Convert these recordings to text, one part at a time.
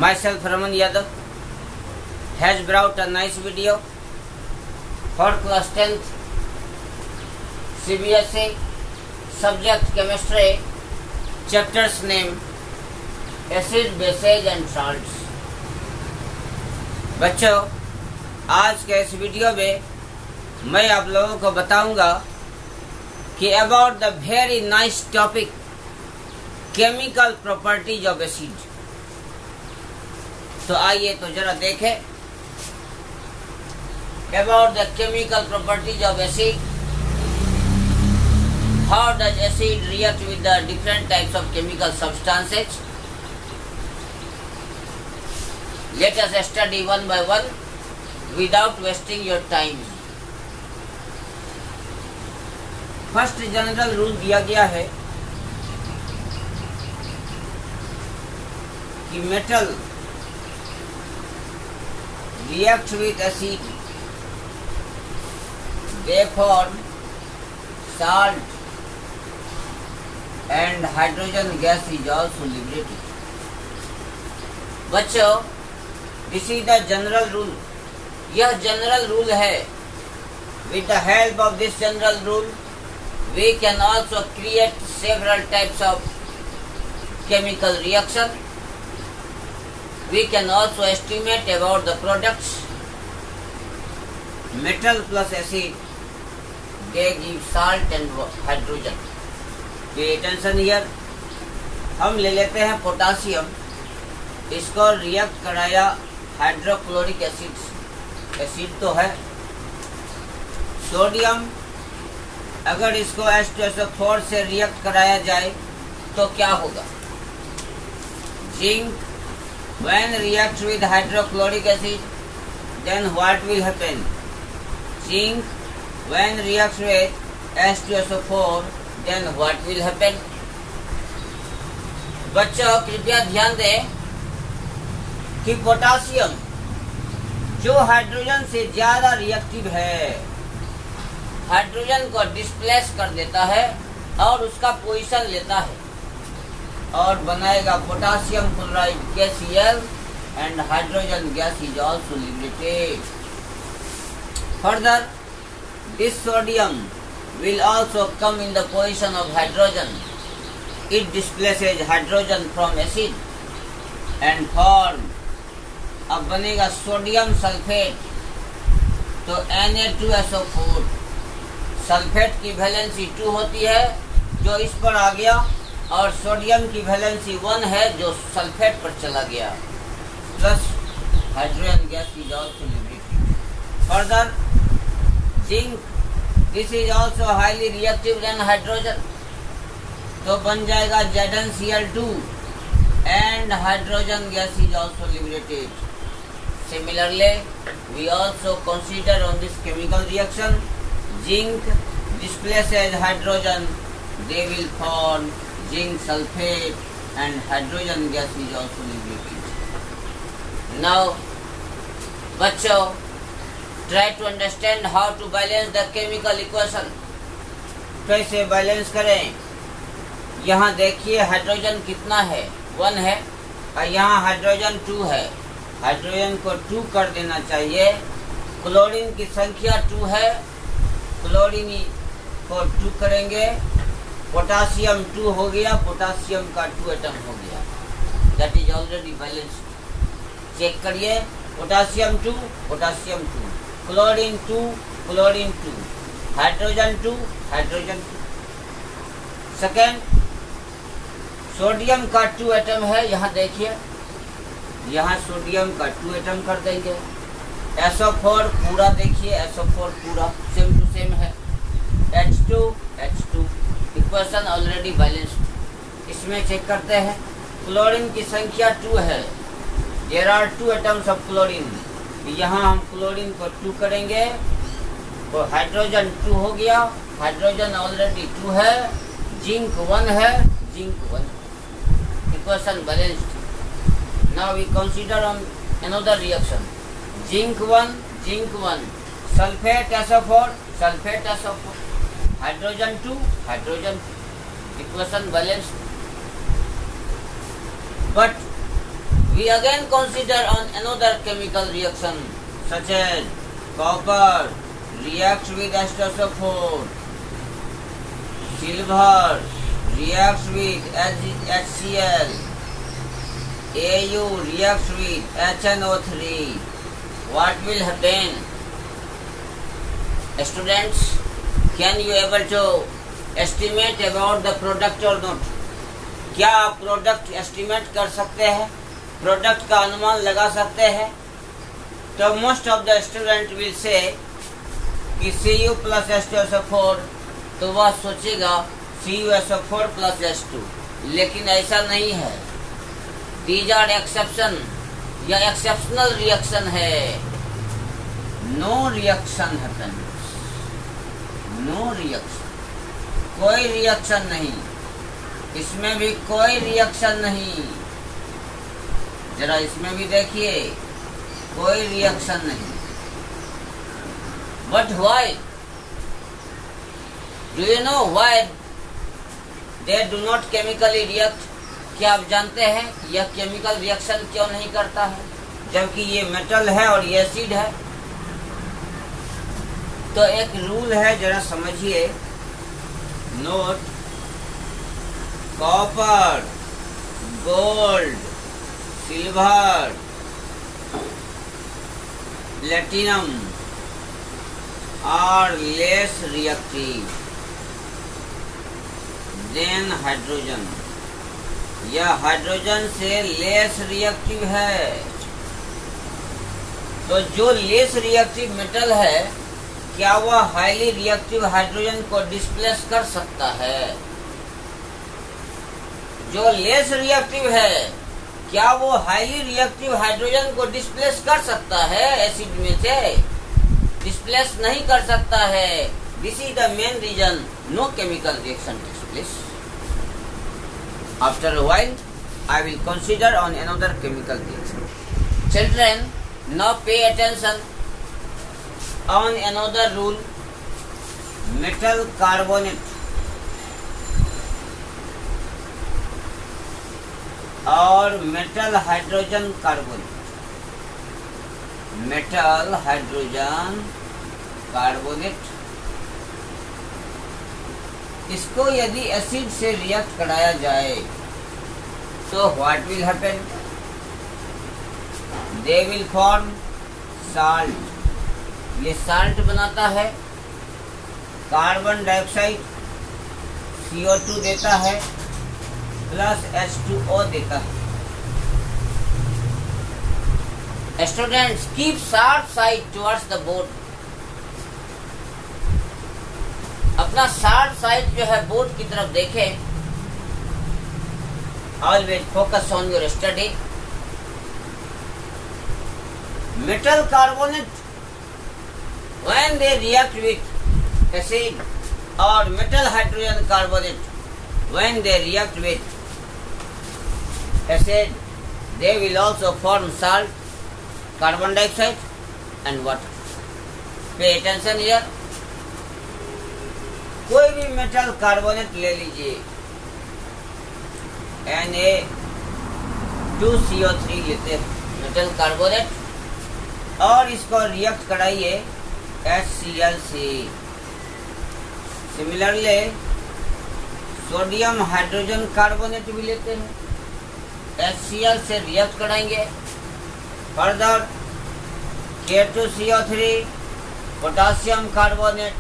Myself Raman Yadav has brought a nice video for class 10th CBSE subject chemistry, chapters name acid, bases and salts। बच्चों, आज के इस video में मैं आप लोगों को बताऊंगा कि about the very nice topic chemical properties of acid. तो आइए तो जरा देखें about the chemical properties of acid. How does acid react with the different types of chemical substances. Let us study one by one without wasting your time. First general rule दिया गया है कि metal react with acid, they form salt and hydrogen gas is also liberated। बच्चों, this is the general rule। यह general rule है। With the help of this general rule, we can also create several types of chemical reaction। We can also estimate about the products। Metal plus acid, they give salt and hydrogen। Pay attention here। हम ले लेते हैं potassium, इसको react कराया hydrochloric acid, acid तो है। Sodium, अगर इसको H2SO4 से रिएक्ट कराया जाए तो क्या होगा। Zinc, when react with hydrochloric acid, then what will happen? Zinc, when reacts with H2SO4, then what will happen? बच्चों, कृपया ध्यान दें कि पोटासियम जो हाइड्रोजन से ज्यादा रिएक्टिव है, हाइड्रोजन को डिस्प्लेस कर देता है और उसका पोजीशन लेता है और बनाएगा potassium chloride KCl and hydrogen gas is also liberated। Further, this sodium will also come in the position of hydrogen। It displaces hydrogen from acid and form, अब बनेगा सोडियम सल्फेट। तो Na2SO4, सल्फेट की valency 2 होती है जो इस पर आ गया, और सोडियम की वैलेंसी 1 है जो सल्फेट पर चला गया, plus hydrogen gas is also liberated. Further, zinc, this is also highly reactive then hydrogen, तो बन जाएगा ZnCl2 and hydrogen gas is also liberated. Similarly, we also consider on this chemical reaction, zinc displaces hydrogen, they will form zinc sulfate and hydrogen gas is also liberated। Now, बच्चों, try to understand how to balance the chemical equation। कैसे balance करें। यहाँ देखिए hydrogen कितना है, 1 है, और यहाँ हाइड्रोजन 2 है। हाइड्रोजन को 2 कर देना चाहिए। क्लोरीन की संख्या 2 है, क्लोरीन को 2 करेंगे, पोटासियम 2 हो गया, पोटासियम का 2 एटम हो गया, that is already balanced. Check करिए, potassium 2, potassium 2, chlorine 2, chlorine 2, hydrogen 2, hydrogen 2। Second, sodium का 2 एटम है, यहाँ देखिए, यहाँ सोडियम का 2 एटम कर देंगे। SO4 पूरा देखिए, SO4 पूरा सेम टू सेम है। H2, H2, equation already balanced. इसमें चेक करते हैं, क्लोरीन की संख्या 2 है, there are 2 atoms of chlorine. यहाँ हम क्लोरीन को 2 करेंगे, तो हाइड्रोजन 2 हो गया, हाइड्रोजन ऑलरेडी 2 है, जिंक 1 है, zinc 1, equation balanced. Now we consider on another reaction, zinc 1, sulphate SO4, sulphate SO4, hydrogen 2, hydrogen 2, equation balanced. But We again consider on another chemical reaction such as copper reacts with H2SO4, silver reacts with HCl, Au reacts with HNO3. What will happen? Students, can you able to estimate about the product or not? क्या आप product estimate कर सकते हैं, product का अनुमान लगा सकते हैं? तो most of the student will say कि Cu प्लस H2SO4, तो वह सोचेगा CuSO4 प्लस H2, लेकिन ऐसा नहीं है। दीज आर एक्सेप्शन या एक्सेप्शनल रिएक्शन है। No reaction happens, no reaction, कोई रिएक्शन नहीं, इसमें भी कोई रिएक्शन नहीं। जरा इसमें भी देखिए, कोई रिएक्शन नहीं। But why? Do you know why they do not chemically react? क्या आप जानते हैं यह केमिकल रिएक्शन क्यों नहीं करता है, जबकि ये मेटल है और ये एसिड है? तो एक रूल है, जरा समझिए। Note: copper, gold, silver, platinum are less reactive then hydrogen. यह हाइड्रोजन से लेस रिएक्टिव है। तो जो लेस रिएक्टिव मेटल है, क्या वह हाईली रिएक्टिव हाइड्रोजन को डिस्प्लेस कर सकता है? जो लेस रिएक्टिव है, क्या वो हाईली रिएक्टिव हाइड्रोजन को डिस्प्लेस कर सकता है? एसिड में से डिस्प्लेस नहीं कर सकता है। This is the main reason no chemical reaction takes place. After a while I will consider on another chemical reaction. Children, now pay attention on another rule. Metal carbonate और metal hydrogen carbonate, metal hydrogen carbonate, इसको यदि acid से react कराया जाए तो what will happen? They will form salt. ये salt बनाता है, कार्बन डाइऑक्साइड CO2 देता है प्लस H2O देता है। Students, keep sharp side towards the board. अपना शार्प साइड जो है बोर्ड की तरफ देखें। Always focus on your study. Metal carbonate when they react with acid और metal hydrogen carbonate when they react with acid, they will also form salt, carbon dioxide and water. Pay attention here. कोई भी metal carbonate ले लीजिए, Na2CO3 लेते हैं metal carbonate, और इसको react कराइए HCl से। सिमिलरली सोडियम हाइड्रोजन कार्बोनेट भी लेते हैं, HCl से रिएक्ट कराएंगे। Further K2CO3, potassium carbonate,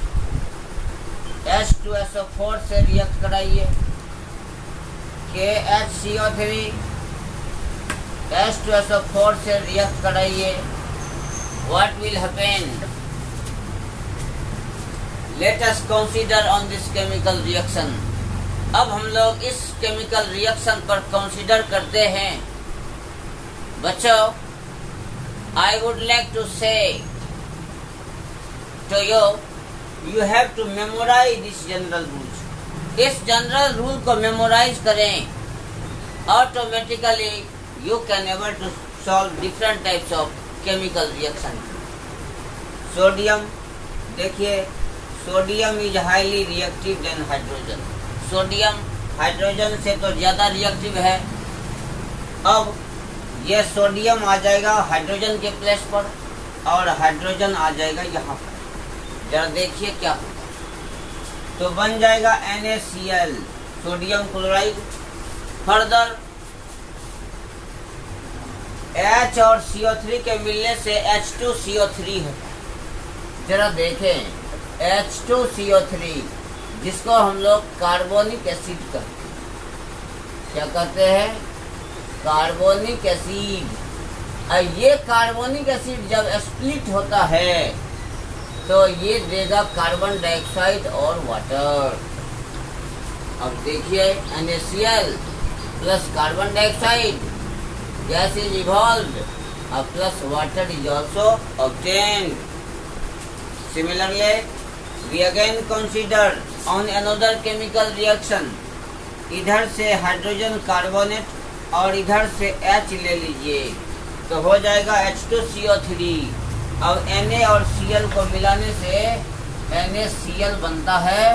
H2SO4 से रिएक्ट कराइए। KHCO3, H2SO4 से रिएक्ट कराइए। What will happen? Let us consider on this chemical reaction. अब हम लोग इस केमिकल रिएक्शन पर कंसीडर करते हैं। बच्चों, I would like to say to you, you have to memorise this general rules. इस जनरल रूल को मेमोराइज करें, automatically you can able to solve different types of chemical reaction. Sodium, देखिए, sodium is highly reactive then hydrogen. Sodium hydrogen से तो ज्यादा reactive है। अब ये सोडियम आ जाएगा हाइड्रोजन के प्लेस पर और हाइड्रोजन आ जाएगा यहाँ पर। जरा देखिए क्या होगा। तो बन जाएगा NaCl, sodium chloride. Further H और CO3 के मिलने से H2CO3 होता है। जरा देखें, H2CO3 जिसको हम लोग कार्बोनिक एसिड कहते हैं। क्या कहते हैं? Carbonic acid. ये कार्बोनिक एसिड जब स्प्लिट होता है तो ये देगा कार्बन डाइऑक्साइड और वाटर। अब देखिए NaCl plus carbon dioxide gas is evolved और plus water is also obtained. Similarly, we again consider on another chemical reaction। इधर से हाइड्रोजन कार्बोनेट और इधर से H ले लीजिए तो हो जाएगा H2CO3। अब Na और Cl को मिलाने से NaCl बनता है।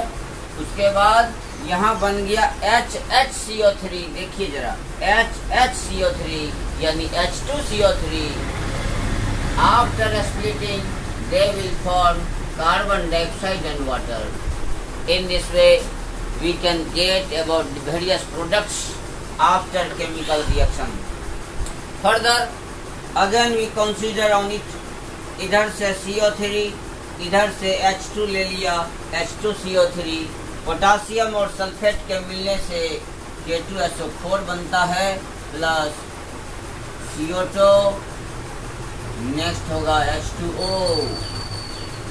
उसके बाद यहाँ बन गया HHCO3। देखिए जरा, HHCO3 यानी H2CO3। After splitting, they will form carbon dioxide and water. In this way, we can get about the various products after chemical reaction. Further, again we consider on it। इधर से CO3, इधर से H2 ले लिया, H2CO3। Potassium और sulphate के मिलने से K2SO4 बनता है प्लस CO2। नेक्स्ट होगा H2O।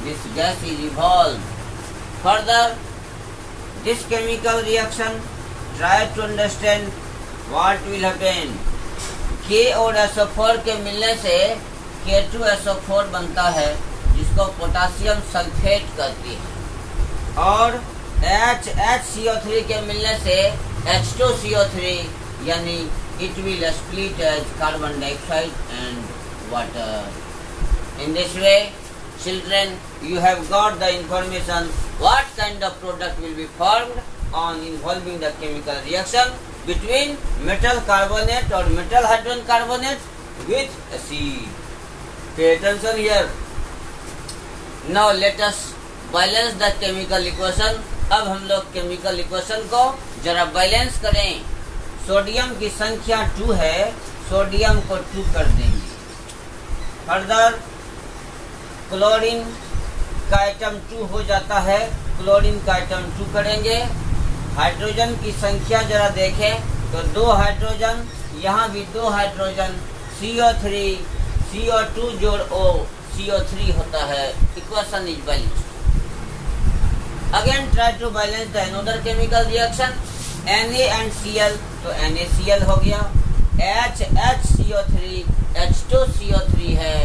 This gas is evolve. Further this chemical reaction, try to understand what will happen. K और SO4 के मिलने से K2SO4 बनता है जिसको पोटासियम सल्फेट कहती है। और HCO3 के मिलने से H2CO3 यानी it will split as carbon dioxide and water. In this way, children, you have got the information what kind of product will be formed on involving the chemical reaction between metal carbonate or metal hydrogen carbonate with acid. Pay attention here. Now let us balance the chemical equation। अब हम लोग chemical equation को जरा balance करें। Sodium की संख्या 2 है, sodium को 2 कर देंगे। फर्दर क्लोरीन का आइटम 2 हो जाता है, क्लोरीन का आइटम 2 करेंगे। हाइड्रोजन की संख्या जरा देखें तो 2 हाइड्रोजन, यहाँ भी 2 हाइड्रोजन, CO3, CO2 जोड़ O, CO3 होता है। Equation is balanced. Again try to balance the another chemical reaction, Na and Cl, तो NaCl हो गया। HCO3, H2CO3 है।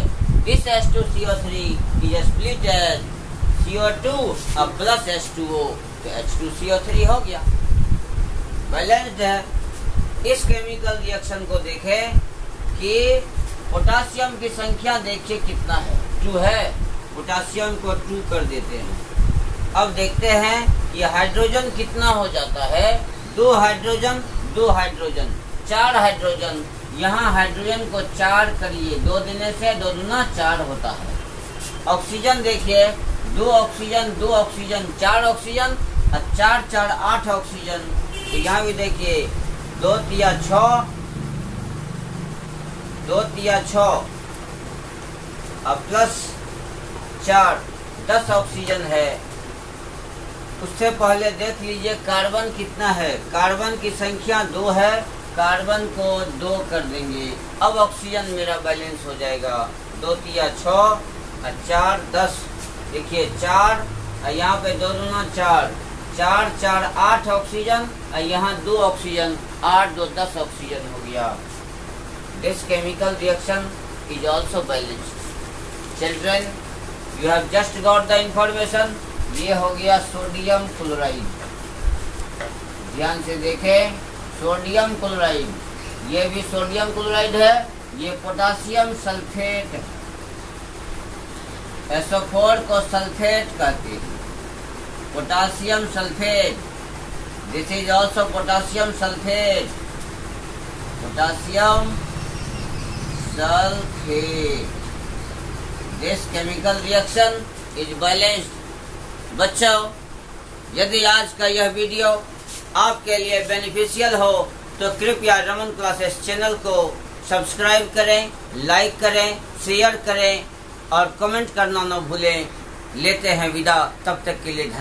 This H2CO3 is split as CO2 और प्लस H2O, तो H2CO3 हो गया। बैलेंस्ड है। इस केमिकल रिएक्शन को देखें कि पोटासियम की संख्या देखिए कितना है, 2 है। पोटासियम को 2 कर देते हैं। अब देखते हैं ये हाइड्रोजन कितना हो जाता है। 2 हाइड्रोजन, 2 हाइड्रोजन, 4 हाइड्रोजन। यहाँ हाइड्रोजन को 4 करिए, 2 देने से 2 दूना 4 होता है। ऑक्सीजन देखिए, 2 ऑक्सीजन, 2 ऑक्सीजन, 4 ऑक्सीजन और 4 4 8 ऑक्सीजन। तो यहाँ भी देखिए 2 तिया 6, 2 तिया 6 और प्लस 4 10 ऑक्सीजन है। उससे पहले देख लीजिए कार्बन कितना है। कार्बन की संख्या 2 है, कार्बन को 2 कर देंगे। अब ऑक्सीजन मेरा बैलेंस हो जाएगा। 2 तिया 6 और 4 10। देखिए 4 और यहाँ पे 2 दूना 4, 4 4 8 ऑक्सीजन और यहाँ 2 ऑक्सीजन, 8 2 10 ऑक्सीजन हो गया। This chemical reaction is also balanced. Children, you have just got the information. ये हो गया सोडियम क्लोराइड। ध्यान से देखें, सोडियम क्लोराइड, ये भी सोडियम क्लोराइड है। ये पोटासियम सल्फेट, SO4 को सल्फेट कहते हैं, potassium sulphate. This is also potassium sulphate, potassium sulphate. This chemical reaction is balanced. बच्चों, यदि आज का यह वीडियो आपके लिए बेनिफिशियल हो तो कृपया रमन क्लासेस चैनल को सब्सक्राइब करें, लाइक करें, शेयर करें और कमेंट करना न भूलें। लेते हैं विदा, तब तक के लिए धन्यवाद।